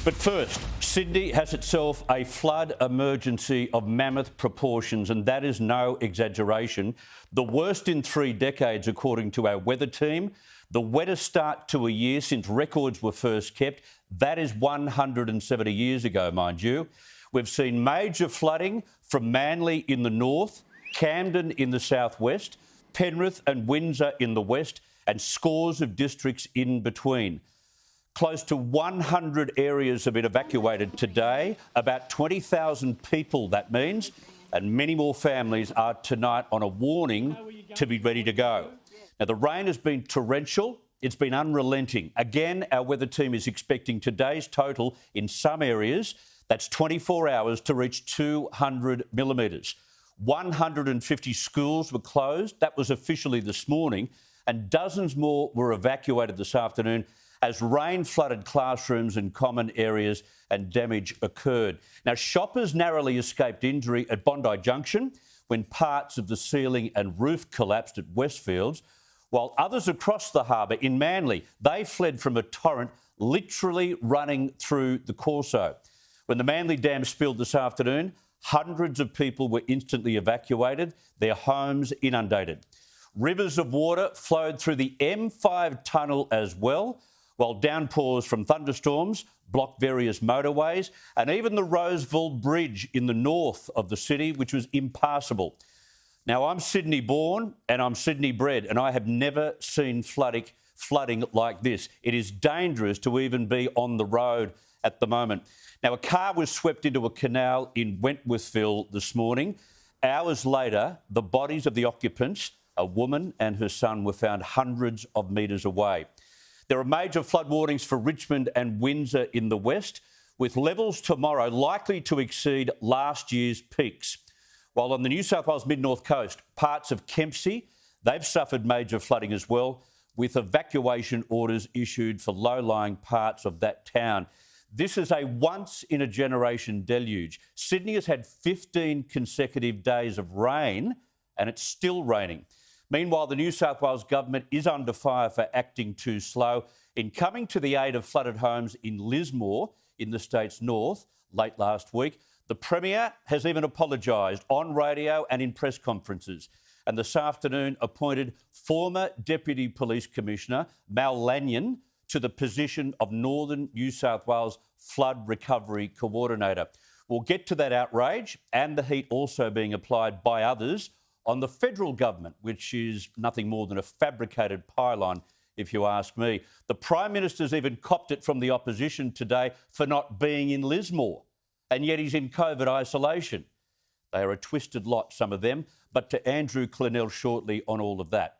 But first, Sydney has itself a flood emergency of mammoth proportions, and that is no exaggeration. The worst in 3 decades, according to our weather team. The wettest start to a year since records were first kept. That is 170 years ago, mind you. We've seen major flooding from Manly in the north, Camden in the southwest, Penrith and Windsor in the west, and scores of districts in between. Close to 100 areas have been evacuated today, about 20,000 people, that means, and many more families are tonight on a warning to be ready to go. Now, the rain has been torrential. It's been unrelenting. Again, our weather team is expecting today's total in some areas, that's 24 hours, to reach 200 millimetres. 150 schools were closed. That was officially this morning, and dozens more were evacuated this afternoon as rain flooded classrooms and common areas and damage occurred. Now, shoppers narrowly escaped injury at Bondi Junction when parts of the ceiling and roof collapsed at Westfields, while others across the harbour in Manly, they fled from a torrent literally running through the Corso. When the Manly Dam spilled this afternoon, hundreds of people were instantly evacuated, their homes inundated. Rivers of water flowed through the M5 tunnel as well, while downpours from thunderstorms blocked various motorways and even the Roseville Bridge in the north of the city, which was impassable. Now, I'm Sydney born and I'm Sydney bred, and I have never seen flooding like this. It is dangerous to even be on the road at the moment. Now, a car was swept into a canal in Wentworthville this morning. Hours later, the bodies of the occupants, a woman and her son, were found hundreds of metres away. There are major flood warnings for Richmond and Windsor in the west, with levels tomorrow likely to exceed last year's peaks. While on the New South Wales mid-north coast, parts of Kempsey, they've suffered major flooding as well, with evacuation orders issued for low-lying parts of that town. This is a once-in-a-generation deluge. Sydney has had 15 consecutive days of rain, and it's still raining. Meanwhile, the New South Wales government is under fire for acting too slow in coming to the aid of flooded homes in Lismore in the state's north late last week. The Premier has even apologised on radio and in press conferences, and this afternoon appointed former Deputy Police Commissioner Mal Lanyon to the position of Northern New South Wales Flood Recovery Coordinator. We'll get to that outrage and the heat also being applied by others on the federal government, which is nothing more than a fabricated pylon, if you ask me. The Prime Minister's even copped it from the opposition today for not being in Lismore, and yet he's in COVID isolation. They are a twisted lot, some of them, but to Andrew Clennell shortly on all of that.